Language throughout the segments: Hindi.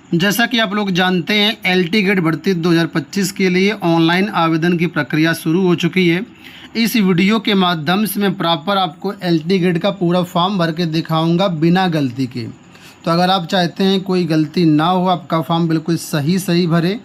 जैसा कि आप लोग जानते हैं, एलटी गेट भर्ती 2025 के लिए ऑनलाइन आवेदन की प्रक्रिया शुरू हो चुकी है। इस वीडियो के माध्यम से मैं प्रॉपर आपको एलटी गेट का पूरा फॉर्म भर के दिखाऊंगा बिना गलती के। तो अगर आप चाहते हैं कोई गलती ना हो, आपका फॉर्म बिल्कुल सही भरे,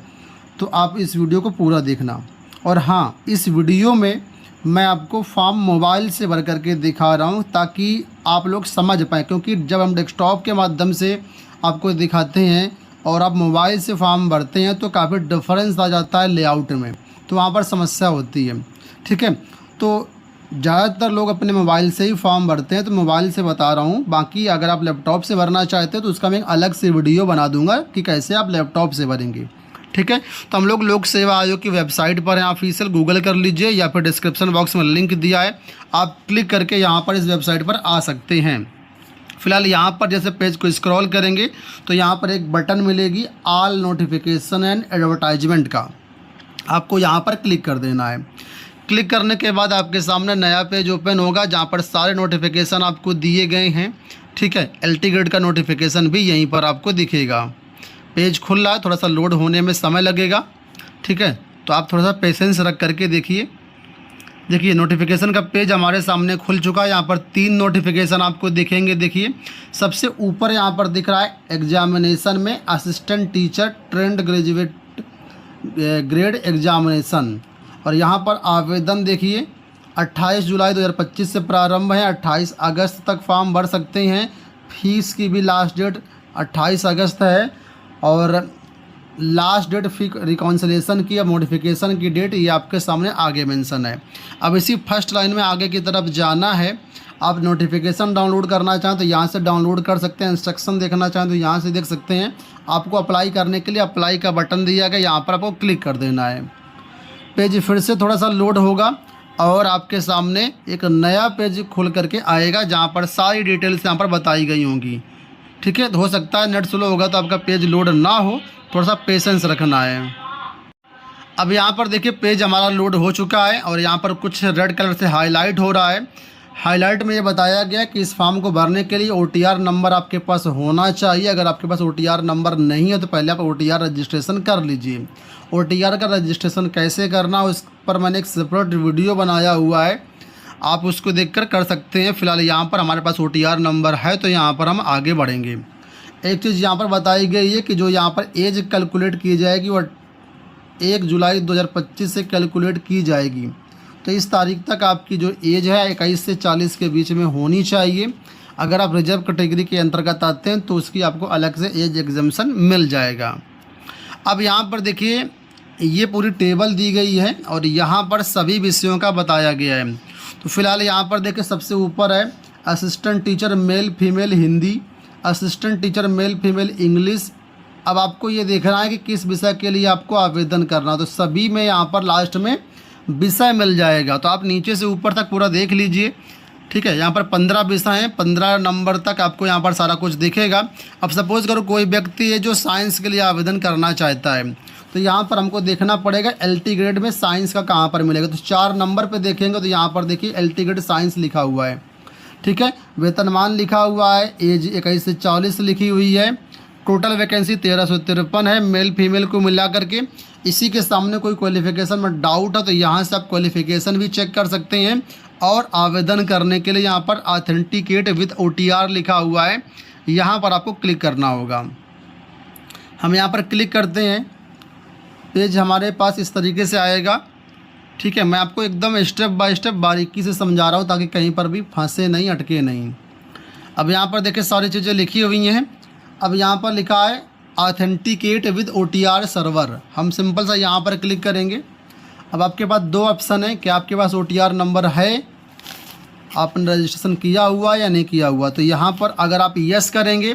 तो आप इस वीडियो को पूरा देखना। और हाँ, इस वीडियो में मैं आपको फॉर्म मोबाइल से भर करके दिखा रहा हूँ ताकि आप लोग समझ पाएँ, क्योंकि जब हम डेस्कटॉप के माध्यम से आपको दिखाते हैं और आप मोबाइल से फॉर्म भरते हैं तो काफ़ी डिफरेंस आ जाता है लेआउट में, तो वहाँ पर समस्या होती है। ठीक है, तो ज़्यादातर लोग अपने मोबाइल से ही फॉर्म भरते हैं, तो मोबाइल से बता रहा हूँ। बाकी अगर आप लैपटॉप से भरना चाहते हैं तो उसका मैं एक अलग से वीडियो बना दूंगा कि कैसे आप लैपटॉप से भरेंगे। ठीक है, तो हम लोग लोक सेवा आयोग की वेबसाइट पर हैं, ऑफिशियल गूगल कर लीजिए या फिर डिस्क्रिप्शन बॉक्स में लिंक दिया है, आप क्लिक करके यहाँ पर इस वेबसाइट पर आ सकते हैं। फिलहाल यहाँ पर जैसे पेज को स्क्रॉल करेंगे तो यहाँ पर एक बटन मिलेगी ऑल नोटिफिकेशन एंड एडवर्टाइजमेंट का, आपको यहाँ पर क्लिक कर देना है। क्लिक करने के बाद आपके सामने नया पेज ओपन होगा जहाँ पर सारे नोटिफिकेशन आपको दिए गए हैं। ठीक है, एलटी ग्रेड का नोटिफिकेशन भी यहीं पर आपको दिखेगा। पेज खुल रहा है, थोड़ा सा लोड होने में समय लगेगा। ठीक है, तो आप थोड़ा सा पेशेंस रख करके देखिए। नोटिफिकेशन का पेज हमारे सामने खुल चुका है। यहाँ पर 3 नोटिफिकेशन आपको दिखेंगे। देखिए, सबसे ऊपर यहाँ पर दिख रहा है एग्जामिनेशन में assistant teacher trained graduate grade examination, और यहाँ पर आवेदन देखिए 28 जुलाई 2025 से प्रारंभ है, 28 अगस्त तक फॉर्म भर सकते हैं। फीस की भी लास्ट डेट 28 अगस्त है और लास्ट डेट रिकॉन्सिलेशन की या मॉडिफिकेशन की डेट ये आपके सामने आगे मेंशन है। अब इसी फर्स्ट लाइन में आगे की तरफ जाना है। आप नोटिफिकेशन डाउनलोड करना चाहें तो यहाँ से डाउनलोड कर सकते हैं, इंस्ट्रक्शन देखना चाहें तो यहाँ से देख सकते हैं। आपको अप्लाई करने के लिए अप्लाई का बटन दिया गया, यहाँ पर आपको क्लिक कर देना है। पेज फिर से थोड़ा सा लोड होगा और आपके सामने एक नया पेज खुल करके आएगा जहाँ पर सारी डिटेल्स यहाँ पर बताई गई होंगी। ठीक है, तो हो सकता है नेट स्लो होगा तो आपका पेज लोड ना हो, थोड़ा सा पेशेंस रखना है। अब यहाँ पर देखिए पेज हमारा लोड हो चुका है और यहाँ पर कुछ रेड कलर से हाईलाइट हो रहा है। हाईलाइट में ये बताया गया कि इस फॉर्म को भरने के लिए OTR नंबर आपके पास होना चाहिए। अगर आपके पास OTR नंबर नहीं है तो पहले आप OTR रजिस्ट्रेशन कर लीजिए। OTR का रजिस्ट्रेशन कैसे करना उस पर मैंने एक सेपरेट वीडियो बनाया हुआ है, आप उसको देखकर कर सकते हैं। फिलहाल यहाँ पर हमारे पास OTR नंबर है तो यहाँ पर हम आगे बढ़ेंगे। एक चीज़ यहाँ पर बताई गई है कि जो यहाँ पर एज कैलकुलेट की जाएगी वो 1 जुलाई 2025 से कैलकुलेट की जाएगी। तो इस तारीख तक आपकी जो एज है 21 से 40 के बीच में होनी चाहिए। अगर आप रिजर्व कैटेगरी के अंतर्गत आते हैं तो उसकी आपको अलग से एज एग्जम्पशन मिल जाएगा। अब यहाँ पर देखिए ये पूरी टेबल दी गई है और यहाँ पर सभी विषयों का बताया गया है। तो फिलहाल यहाँ पर देखिए सबसे ऊपर है assistant teacher male female Hindi, assistant teacher male female English. अब आपको ये देखना है कि किस विषय के लिए आपको आवेदन करना, तो सभी में यहाँ पर लास्ट में विषय मिल जाएगा। तो आप नीचे से ऊपर तक पूरा देख लीजिए। ठीक है, यहाँ पर 15 विषय हैं, 15 नंबर तक आपको यहाँ पर सारा कुछ दिखेगा। अब सपोज़ करो कोई व्यक्ति है जो साइंस के लिए आवेदन करना चाहता है, तो यहाँ पर हमको देखना पड़ेगा एलटी ग्रेड में साइंस का कहाँ पर मिलेगा। तो 4 नंबर पे देखेंगे तो यहाँ पर देखिए एलटी ग्रेड साइंस लिखा हुआ है। ठीक है, वेतनमान लिखा हुआ है, एज 21 से 40 लिखी हुई है, टोटल वैकेंसी 1353 है मेल फीमेल को मिला करके। इसी के सामने कोई क्वालिफिकेशन में डाउट है तो यहाँ से आप क्वालिफिकेशन भी चेक कर सकते हैं। और आवेदन करने के लिए यहाँ पर ऑथेंटिकेट विद OTR लिखा हुआ है, यहाँ पर आपको क्लिक करना होगा। हम यहाँ पर क्लिक करते हैं, पेज हमारे पास इस तरीके से आएगा। ठीक है, मैं आपको एकदम स्टेप बाय स्टेप बारीकी से समझा रहा हूँ ताकि कहीं पर भी फंसे नहीं, अटके नहीं। अब यहाँ पर देखिए सारी चीज़ें लिखी हुई हैं। अब यहाँ पर लिखा है ऑथेंटिकेट विद OTR सर्वर, हम सिंपल सा यहाँ पर क्लिक करेंगे। अब आपके पास 2 ऑप्शन है कि आपके पास OTR नंबर है, आपने रजिस्ट्रेशन किया हुआ या नहीं किया हुआ। तो यहाँ पर अगर आप यस करेंगे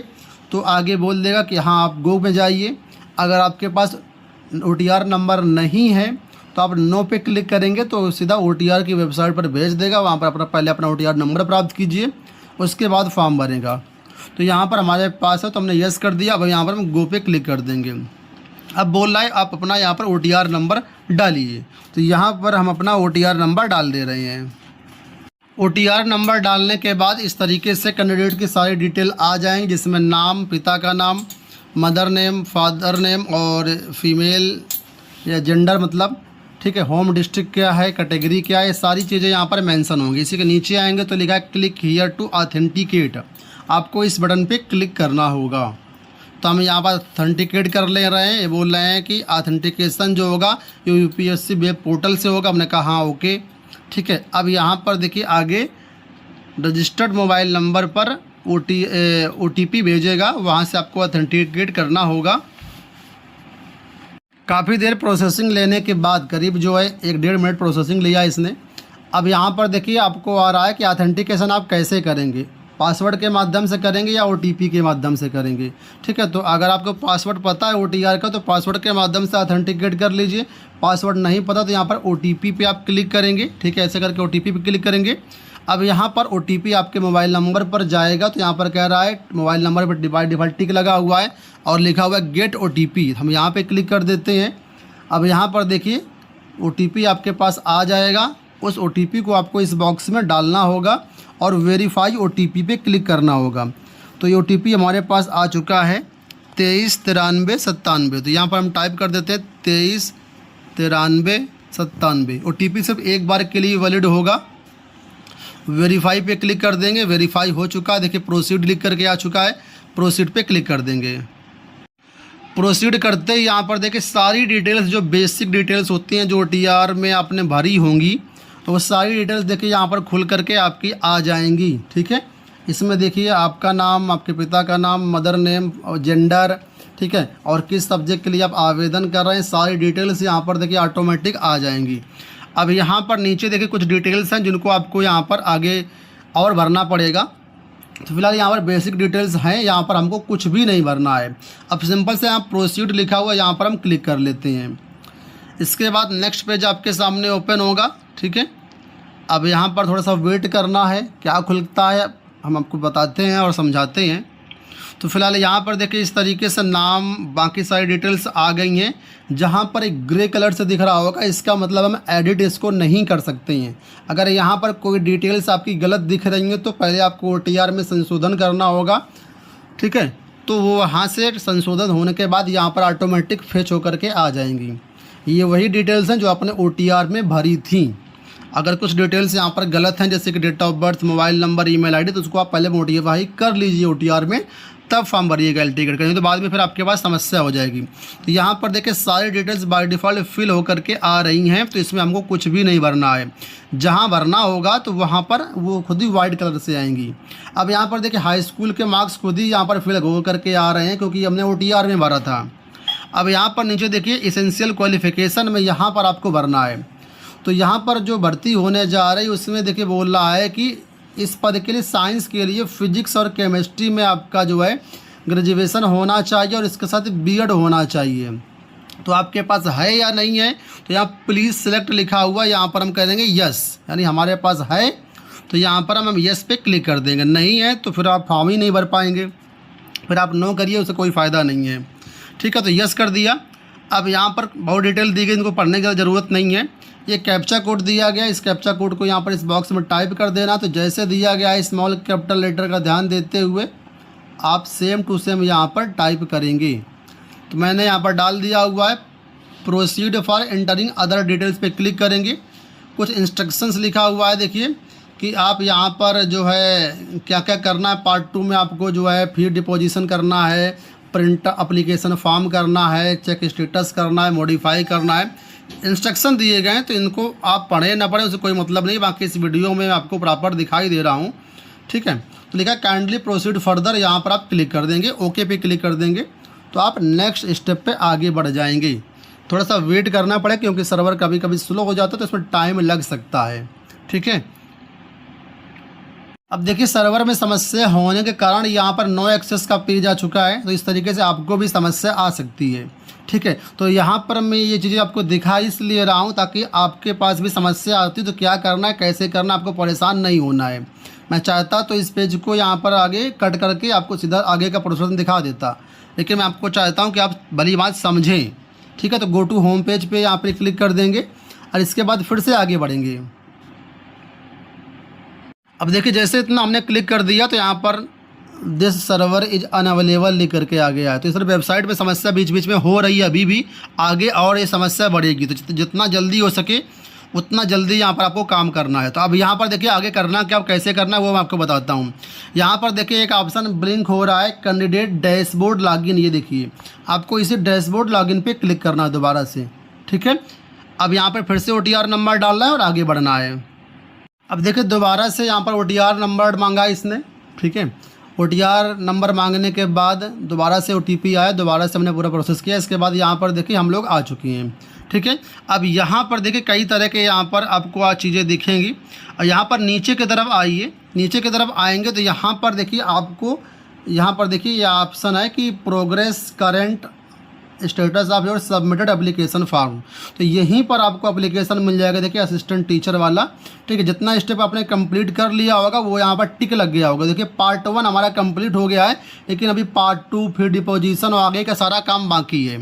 तो आगे बोल देगा कि हाँ आप गो में जाइए। अगर आपके पास OTR नंबर नहीं है तो आप नो पे क्लिक करेंगे तो सीधा OTR की वेबसाइट पर भेज देगा। वहाँ पर पहले अपना OTR नंबर प्राप्त कीजिए, उसके बाद फॉर्म भरेगा। तो यहाँ पर हमारे पास है तो हमने यस कर दिया। अब यहाँ पर हम गो पे क्लिक कर देंगे। अब बोल रहा है आप अपना यहाँ पर OTR नंबर डालिए, तो यहाँ पर हम अपना OTR नंबर डाल दे रहे हैं। OTR नंबर डालने के बाद इस तरीके से कैंडिडेट की सारी डिटेल आ जाएंगी, जिसमें नाम, पिता का नाम, मदर नेम, फादर नेम और फीमेल या जेंडर मतलब, ठीक है, होम डिस्ट्रिक्ट क्या है, कैटेगरी क्या है, ये सारी चीज़ें यहाँ पर मेंशन होंगी। इसी के नीचे आएंगे तो लिखा है क्लिक हियर टू ऑथेंटिकेट, आपको इस बटन पे क्लिक करना होगा। तो हम यहाँ पर ऑथेंटिकेट कर ले रहे हैं, ये बोल रहे हैं कि ऑथेंटिकेशन जो होगा ये यूपीएससी वेब पोर्टल से होगा। हमने कहा हाँ ओके, ठीक है। अब यहाँ पर देखिए आगे रजिस्टर्ड मोबाइल नंबर पर OTP भेजेगा, वहाँ से आपको ऑथेंटिकेट करना होगा। काफ़ी देर प्रोसेसिंग लेने के बाद, करीब जो है 1-1.5 मिनट प्रोसेसिंग लिया इसने। अब यहाँ पर देखिए आपको आ रहा है कि ऑथेंटिकेशन आप कैसे करेंगे, पासवर्ड के माध्यम से करेंगे या OTP के माध्यम से करेंगे, ठीक है। तो अगर आपको पासवर्ड पता है OTR का तो पासवर्ड के माध्यम से ऑथेंटिकेट कर लीजिए। पासवर्ड नहीं पता तो यहाँ पर OTP पे आप क्लिक करेंगे, ठीक है, ऐसे करके OTP पे क्लिक करेंगे। अब यहाँ पर OTP आपके मोबाइल नंबर पर जाएगा, तो यहाँ पर कह रहा है मोबाइल नंबर पर डिफ़ॉल्ट टिक लगा हुआ है और लिखा हुआ है गेट OTP, हम यहाँ पे क्लिक कर देते हैं। अब यहाँ पर देखिए OTP आपके पास आ जाएगा, उस OTP को आपको इस बॉक्स में डालना होगा और वेरीफाई OTP पे क्लिक करना होगा। तो ये OTP हमारे पास आ चुका है 239397। तो यहाँ पर हम टाइप कर देते हैं 239397। OTP सिर्फ एक बार के लिए वैलिड होगा। वेरीफाई पे क्लिक कर देंगे, वेरीफाई हो चुका है, देखिए प्रोसीड लिख करके आ चुका है, प्रोसीड पे क्लिक कर देंगे। प्रोसीड करते ही यहाँ पर देखिए सारी डिटेल्स जो बेसिक डिटेल्स होती हैं जो OTR में आपने भरी होंगी, तो वो सारी डिटेल्स देखिए यहाँ पर खुल करके आपकी आ जाएंगी, ठीक है। इसमें देखिए आपका नाम, आपके पिता का नाम, मदर नेम और जेंडर, ठीक है, और किस सब्जेक्ट के लिए आप आवेदन कर रहे हैं, सारी डिटेल्स यहाँ पर देखिए ऑटोमेटिक आ जाएंगी। अब यहाँ पर नीचे देखिए कुछ डिटेल्स हैं जिनको आपको यहाँ पर आगे और भरना पड़ेगा। तो फिलहाल यहाँ पर बेसिक डिटेल्स हैं, यहाँ पर हमको कुछ भी नहीं भरना है। अब सिंपल से यहाँ प्रोसीड लिखा हुआ है, यहाँ पर हम क्लिक कर लेते हैं। इसके बाद नेक्स्ट पेज आपके सामने ओपन होगा, ठीक है। अब यहाँ पर थोड़ा सा वेट करना है, क्या खुलता है हम आपको बताते हैं और समझाते हैं। तो फिलहाल यहाँ पर देखिए इस तरीके से नाम, बाकी सारी डिटेल्स आ गई हैं। जहाँ पर एक ग्रे कलर से दिख रहा होगा, इसका मतलब हम एडिट इसको नहीं कर सकते हैं। अगर यहाँ पर कोई डिटेल्स आपकी गलत दिख रही हैं तो पहले आपको OTR में संशोधन करना होगा, ठीक है। तो वो वहाँ से संशोधन होने के बाद यहाँ पर ऑटोमेटिक फेच होकर के आ जाएंगी। ये वही डिटेल्स हैं जो आपने OTR में भरी थी। अगर कुछ डिटेल्स यहाँ पर गलत हैं, जैसे कि date of birth, mobile number, email ID, तो उसको आप पहले मॉडिफाई कर लीजिए OTR में, तब फॉर्म भरिएगा LT टिकट का, तो बाद में फिर आपके पास समस्या हो जाएगी। तो यहाँ पर देखिए सारी डिटेल्स बाय डिफ़ॉल्ट फिल होकर के आ रही हैं, तो इसमें हमको कुछ भी नहीं भरना है। जहाँ भरना होगा तो वहाँ पर वो खुद ही वाइट कलर से आएंगी। अब यहाँ पर देखिए हाई स्कूल के मार्क्स खुद ही यहाँ पर फिल हो करके आ रहे हैं, क्योंकि हमने OTR में भरा था। अब यहाँ पर नीचे देखिए इसेंशियल क्वालिफिकेशन में यहाँ पर आपको भरना है। तो यहाँ पर जो भर्ती होने जा रही है उसमें देखिए बोल रहा है कि इस पद के लिए साइंस के लिए फिजिक्स और केमिस्ट्री में आपका जो है ग्रेजुएशन होना चाहिए और इसके साथ B.Ed होना चाहिए। तो आपके पास है या नहीं है, तो यहाँ प्लीज़ सिलेक्ट लिखा हुआ, यहाँ पर हम कह देंगे यस, यानी हमारे पास है। तो यहाँ पर हम यस पे क्लिक कर देंगे। नहीं है तो फिर आप फॉर्म ही नहीं भर पाएंगे, फिर आप नो करिए, उससे कोई फ़ायदा नहीं है, ठीक है। तो यस कर दिया। अब यहाँ पर बहुत डिटेल दी गई, इनको पढ़ने की ज़रूरत नहीं है। ये कैप्चा कोड दिया गया, इस कैप्चा कोड को यहाँ पर इस बॉक्स में टाइप कर देना। तो जैसे दिया गया है स्मॉल कैपिटल लेटर का ध्यान देते हुए आप सेम टू सेम यहाँ पर टाइप करेंगे। तो मैंने यहाँ पर डाल दिया हुआ है। Proceed for entering other details पे क्लिक करेंगे। कुछ इंस्ट्रक्शंस लिखा हुआ है देखिए कि आप यहाँ पर जो है क्या क्या करना है। पार्ट 2 में आपको जो है फी डिपोजिशन करना है, प्रिंट एप्लीकेशन फॉर्म करना है, चेक स्टेटस करना है, मॉडिफाई करना है। इंस्ट्रक्शन दिए गए हैं, तो इनको आप पढ़ें ना पढ़ें उससे कोई मतलब नहीं। बाकी इस वीडियो में आपको प्रॉपर दिखाई दे रहा हूँ, ठीक है। तो लिखा काइंडली प्रोसीड फर्दर, यहाँ पर आप क्लिक कर देंगे, ओके पे क्लिक कर देंगे, तो आप नेक्स्ट स्टेप पे आगे बढ़ जाएंगे। थोड़ा सा वेट करना पड़े क्योंकि सर्वर कभी कभी स्लो हो जाता है, तो इसमें टाइम लग सकता है, ठीक है। अब देखिए सर्वर में समस्या होने के कारण यहाँ पर नो एक्सेस का पेज आ चुका है, तो इस तरीके से आपको भी समस्या आ सकती है, ठीक है। तो यहाँ पर मैं ये चीज़ें आपको दिखा इसलिए रहा हूँ ताकि आपके पास भी समस्या आती तो क्या करना है, कैसे करना, आपको परेशान नहीं होना है। मैं चाहता तो इस पेज को यहाँ पर आगे कट करके आपको सीधा आगे का प्रोसेस दिखा देता, लेकिन मैं आपको चाहता हूँ कि आप भली बात समझें, ठीक है। तो गो टू होम पेज पे यहाँ पर क्लिक कर देंगे और इसके बाद फिर से आगे बढ़ेंगे। अब देखिए जैसे इतना हमने क्लिक कर दिया तो यहाँ पर दिस सर्वर इज अनअवेलेबल लिख करके आ गया है। तो इस तरह वेबसाइट पे समस्या बीच बीच में हो रही है अभी भी, आगे और ये समस्या बढ़ेगी। तो जितना जल्दी हो सके उतना जल्दी यहाँ पर आपको काम करना है। तो अब यहाँ पर देखिए आगे करना क्या, कैसे करना है वो मैं आपको बताता हूँ। यहाँ पर देखिए एक ऑप्शन ब्लिंक हो रहा है, कैंडिडेट डैशबोर्ड लॉगिन। ये देखिए आपको इसी डैशबोर्ड लॉगिन पे क्लिक करना है दोबारा से, ठीक है। अब यहाँ पर फिर से OTR नंबर डालना है और आगे बढ़ना है। अब देखिए दोबारा से यहाँ पर OTR नंबर मांगा इसने, ठीक है। OTR नंबर मांगने के बाद दोबारा से OTP आया, दोबारा से हमने पूरा प्रोसेस किया। इसके बाद यहाँ पर देखिए हम लोग आ चुके हैं, ठीक है। अब यहाँ पर देखिए कई तरह के यहाँ पर आपको आज चीज़ें दिखेंगी। और यहाँ पर नीचे की तरफ आइए, नीचे की तरफ आएंगे तो यहाँ पर देखिए आपको यहाँ पर देखिए ये ऑप्शन है कि progress current status of your submitted application form. तो यहीं पर आपको एप्लीकेशन मिल जाएगा, देखिए असिस्टेंट टीचर वाला, ठीक है। जितना स्टेप आपने कंप्लीट कर लिया होगा वो यहाँ पर टिक लग गया होगा। देखिए पार्ट 1 हमारा कंप्लीट हो गया है, लेकिन अभी पार्ट 2 फिर डिपोजिशन और आगे का सारा काम बाकी है।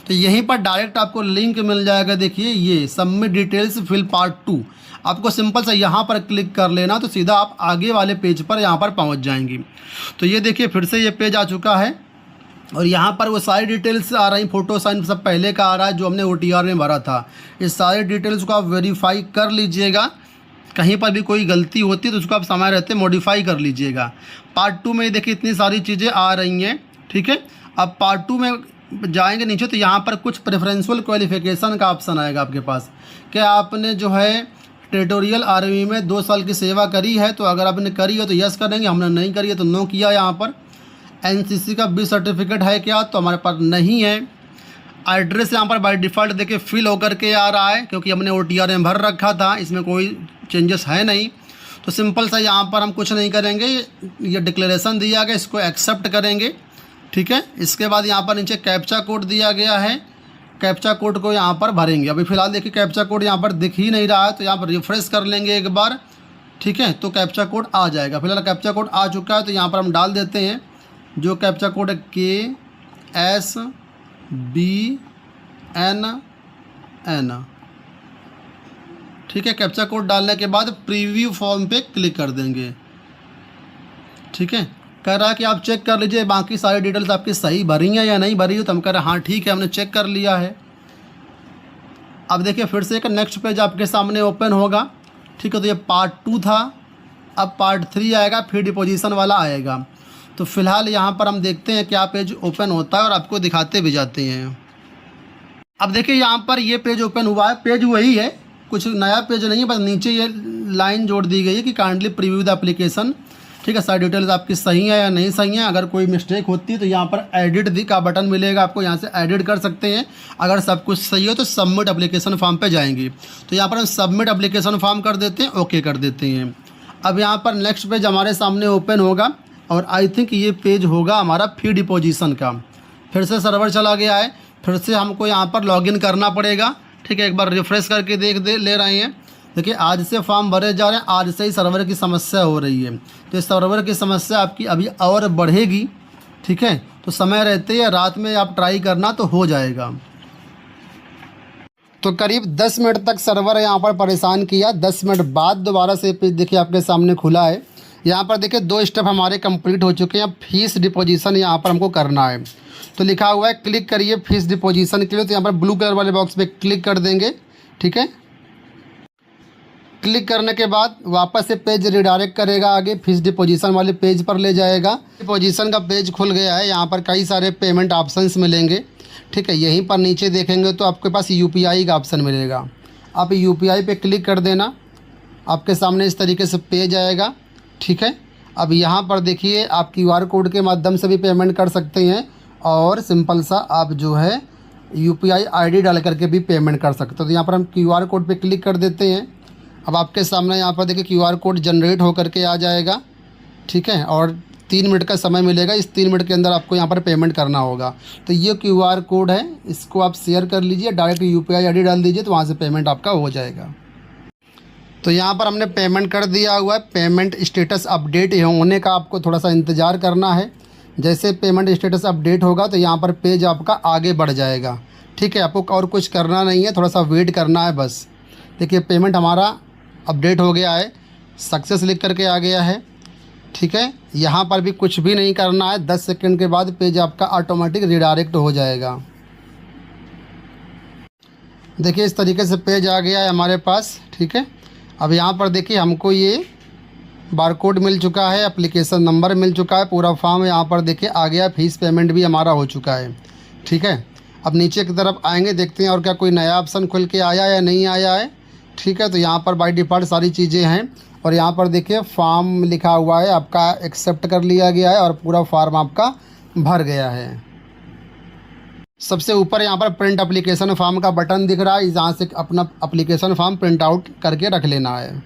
तो यहीं पर डायरेक्ट आपको लिंक मिल जाएगा, देखिए ये सबमिट डिटेल्स फिल पार्ट 2। आपको सिंपल सा यहाँ पर क्लिक कर लेना तो सीधा आप आगे वाले पेज पर यहाँ पर पहुँच जाएंगी। तो ये देखिए फिर से ये पेज आ चुका है और यहाँ पर वो सारी डिटेल्स आ रही, फ़ोटो साइन सब पहले का आ रहा है जो हमने OTR में भरा था। इस सारी डिटेल्स को आप वेरीफाई कर लीजिएगा, कहीं पर भी कोई गलती होती है तो उसको आप समय रहते मॉडिफाई कर लीजिएगा। पार्ट 2 में देखिए इतनी सारी चीज़ें आ रही हैं, ठीक है। अब पार्ट 2 में जाएंगे नीचे तो यहाँ पर कुछ प्रेफरेंशियल क्वालिफिकेशन का ऑप्शन आएगा आपके पास, कि आपने जो है टेरिटोरियल आर्मी में 2 साल की सेवा करी है। तो अगर आपने करी है तो यस करेंगे, हमने नहीं करी है तो नो किया। यहाँ पर NCC का B सर्टिफिकेट है क्या, तो हमारे पास नहीं है। एड्रेस यहाँ पर बाय डिफ़ॉल्ट देखिए फिल होकर के आ रहा है, क्योंकि हमने OTR में भर रखा था, इसमें कोई चेंजेस है नहीं। तो सिंपल सा यहाँ पर हम कुछ नहीं करेंगे, ये डिक्लेरेशन दिया गया इसको एक्सेप्ट करेंगे, ठीक है। इसके बाद यहाँ पर नीचे कैप्चा कोड दिया गया है, कैप्चा कोड को यहाँ पर भरेंगे। अभी फ़िलहाल देखिए कैप्चा कोड यहाँ पर दिख ही नहीं रहा है, तो यहाँ पर रिफ्रेश कर लेंगे एक बार, ठीक है। तो कैप्चा कोड आ जाएगा। फिलहाल कैप्चा कोड आ चुका है तो यहाँ पर हम डाल देते हैं जो कैप्चा कोड है KSBNN, ठीक है। कैप्चा कोड डालने के बाद प्रीव्यू फॉर्म पे क्लिक कर देंगे, ठीक है। कह रहा है कि आप चेक कर लीजिए बाकी सारी डिटेल्स आपकी सही भरी हैं या नहीं भरी हो। तो हम कह रहे हैं हाँ ठीक है, हमने चेक कर लिया है। अब देखिए फिर से एक नेक्स्ट पेज आपके सामने ओपन होगा, ठीक है। तो ये पार्ट 2 था, अब पार्ट 3 आएगा, फिर डिपोजिशन वाला आएगा। तो फिलहाल यहाँ पर हम देखते हैं क्या पेज ओपन होता है और आपको दिखाते भी जाते हैं। अब देखिए यहाँ पर ये पेज ओपन हुआ है, पेज वही है, कुछ नया पेज नहीं है, बस नीचे ये लाइन जोड़ दी गई है कि काइंडली प्रीव्यू द एप्लीकेशन, ठीक है। सारी डिटेल्स आपकी सही है या नहीं सही है। अगर कोई मिस्टेक होती है तो यहाँ पर एडिट का बटन मिलेगा, आपको यहाँ से एडिट कर सकते हैं। अगर सब कुछ सही हो तो सबमिट एप्लीकेशन फॉर्म पे जाएंगे, तो यहाँ पर हम सबमिट एप्लीकेशन फॉर्म कर देते हैं, ओके कर देते हैं। अब यहाँ पर नेक्स्ट पेज हमारे सामने ओपन होगा और आई थिंक ये पेज होगा हमारा फी डिपोजिशन का। फिर से सर्वर चला गया है, फिर से हमको यहाँ पर लॉगिन करना पड़ेगा, ठीक है। एक बार रिफ़्रेश करके ले रहे हैं। देखिए आज से फॉर्म भरे जा रहे हैं, आज से ही सर्वर की समस्या हो रही है। तो इस सर्वर की समस्या आपकी अभी और बढ़ेगी, ठीक है। तो समय रहते ही रात में आप ट्राई करना तो हो जाएगा। तो करीब 10 मिनट तक सर्वर यहाँ पर परेशान किया। 10 मिनट बाद दोबारा से पेज देखिए आपके सामने खुला है। यहाँ पर देखिए 2 स्टेप हमारे कंप्लीट हो चुके हैं। फीस डिपोजिशन यहाँ पर हमको करना है, तो लिखा हुआ है क्लिक करिए फीस डिपोजिशन के लिए। तो यहाँ पर ब्लू कलर वाले बॉक्स पे क्लिक कर देंगे, ठीक है। क्लिक करने के बाद वापस से पेज रिडायरेक्ट करेगा, आगे फीस डिपोजिशन वाले पेज पर ले जाएगा। डिपोजिशन का पेज खुल गया है, यहाँ पर कई सारे पेमेंट ऑप्शंस मिलेंगे, ठीक है। यहीं पर नीचे देखेंगे तो आपके पास UPI का ऑप्शन मिलेगा, आप UPI पे क्लिक कर देना। आपके सामने इस तरीके से पेज आएगा, ठीक है। अब यहाँ पर देखिए आप QR कोड के माध्यम से भी पेमेंट कर सकते हैं और सिंपल सा आप जो है UPI ID डाल करके भी पेमेंट कर सकते हो। तो यहाँ पर हम QR कोड पे क्लिक कर देते हैं। अब आपके सामने यहाँ पर देखिए QR कोड जनरेट हो करके आ जाएगा, ठीक है। और 3 मिनट का समय मिलेगा, इस 3 मिनट के अंदर आपको यहाँ पर पेमेंट करना होगा। तो ये QR कोड है, इसको आप शेयर कर लीजिए, डायरेक्ट UPI ID डाल दीजिए, तो वहाँ से पेमेंट आपका हो जाएगा। तो यहाँ पर हमने पेमेंट कर दिया हुआ है। पेमेंट स्टेटस अपडेट होने का आपको थोड़ा सा इंतज़ार करना है। जैसे पेमेंट स्टेटस अपडेट होगा तो यहाँ पर पेज आपका आगे बढ़ जाएगा, ठीक है। आपको और कुछ करना नहीं है, थोड़ा सा वेट करना है बस। देखिए पेमेंट हमारा अपडेट हो गया है, सक्सेस लिख करके आ गया है, ठीक है, यहाँ पर भी कुछ भी नहीं करना है। 10 सेकंड के बाद पेज आपका ऑटोमेटिक रिडायरेक्ट हो जाएगा। देखिए इस तरीके से पेज आ गया है हमारे पास। ठीक है, अब यहाँ पर देखिए हमको ये बारकोड मिल चुका है, एप्लीकेशन नंबर मिल चुका है, पूरा फॉर्म यहाँ पर देखिए आ गया, फीस पेमेंट भी हमारा हो चुका है। ठीक है, अब नीचे की तरफ आएंगे, देखते हैं और क्या कोई नया ऑप्शन खुल के आया या नहीं आया है। ठीक है, तो यहाँ पर बाय डिफ़ॉल्ट सारी चीज़ें हैं और यहाँ पर देखिए फॉर्म लिखा हुआ है, आपका एक्सेप्ट कर लिया गया है और पूरा फॉर्म आपका भर गया है। सबसे ऊपर यहाँ पर प्रिंट एप्लीकेशन फॉर्म का बटन दिख रहा है, जहाँ से अपना एप्लीकेशन फॉर्म प्रिंट आउट करके रख लेना है।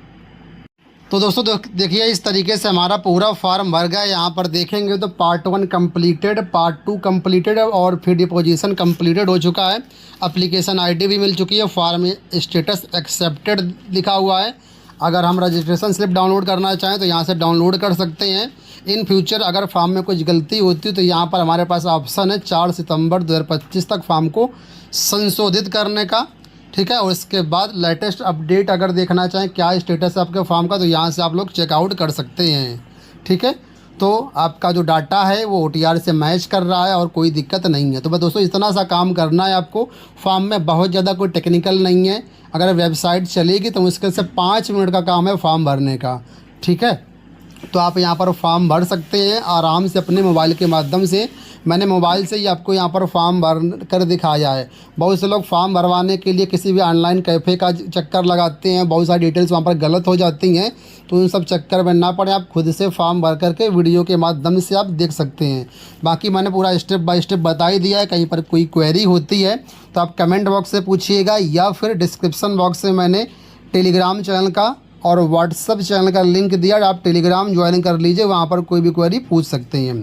तो दोस्तों देखिए इस तरीके से हमारा पूरा फॉर्म भर गया। यहाँ पर देखेंगे तो पार्ट 1 कंप्लीटेड, पार्ट 2 कंप्लीटेड और फिर डिपोजिशन कंप्लीटेड हो चुका है। एप्लीकेशन आईडी भी मिल चुकी है, फॉर्म स्टेटस एक्सेप्टेड लिखा हुआ है। अगर हम रजिस्ट्रेशन स्लिप डाउनलोड करना चाहें तो यहाँ से डाउनलोड कर सकते हैं। इन फ्यूचर अगर फॉर्म में कुछ गलती होती है तो यहाँ पर हमारे पास ऑप्शन है 4 सितंबर 2025 तक फॉर्म को संशोधित करने का। ठीक है, और इसके बाद लेटेस्ट अपडेट अगर देखना चाहें क्या स्टेटस है आपके फॉर्म का, तो यहाँ से आप लोग चेकआउट कर सकते हैं। ठीक है, तो आपका जो डाटा है वो OTR से मैच कर रहा है और कोई दिक्कत नहीं है। तो बस दोस्तों इतना सा काम करना है आपको। फॉर्म में बहुत ज़्यादा कोई टेक्निकल नहीं है। अगर वेबसाइट चलेगी तो मुश्किल से 5 मिनट का काम है फॉर्म भरने का। ठीक है, तो आप यहाँ पर फॉर्म भर सकते हैं आराम से अपने मोबाइल के माध्यम से। मैंने मोबाइल से ही आपको यहाँ पर फॉर्म भर कर दिखाया है। बहुत से लोग फॉर्म भरवाने के लिए किसी भी ऑनलाइन कैफ़े का चक्कर लगाते हैं, बहुत सारी डिटेल्स वहाँ पर गलत हो जाती हैं। तो उन सब चक्कर में ना पड़े, आप खुद से फॉर्म भर करके वीडियो के माध्यम से आप देख सकते हैं। बाकी मैंने पूरा स्टेप बाय स्टेप बता ही दिया है। कहीं पर कोई क्वेरी होती है तो आप कमेंट बॉक्स से पूछिएगा या फिर डिस्क्रिप्शन बॉक्स से मैंने टेलीग्राम चैनल का और व्हाट्सएप चैनल का लिंक दिया, आप टेलीग्राम ज्वाइन कर लीजिए, वहाँ पर कोई भी क्वेरी पूछ सकते हैं।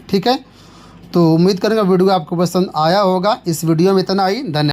ठीक है, तो उम्मीद करूँगा वीडियो आपको पसंद आया होगा। इस वीडियो में इतना ही, धन्यवाद।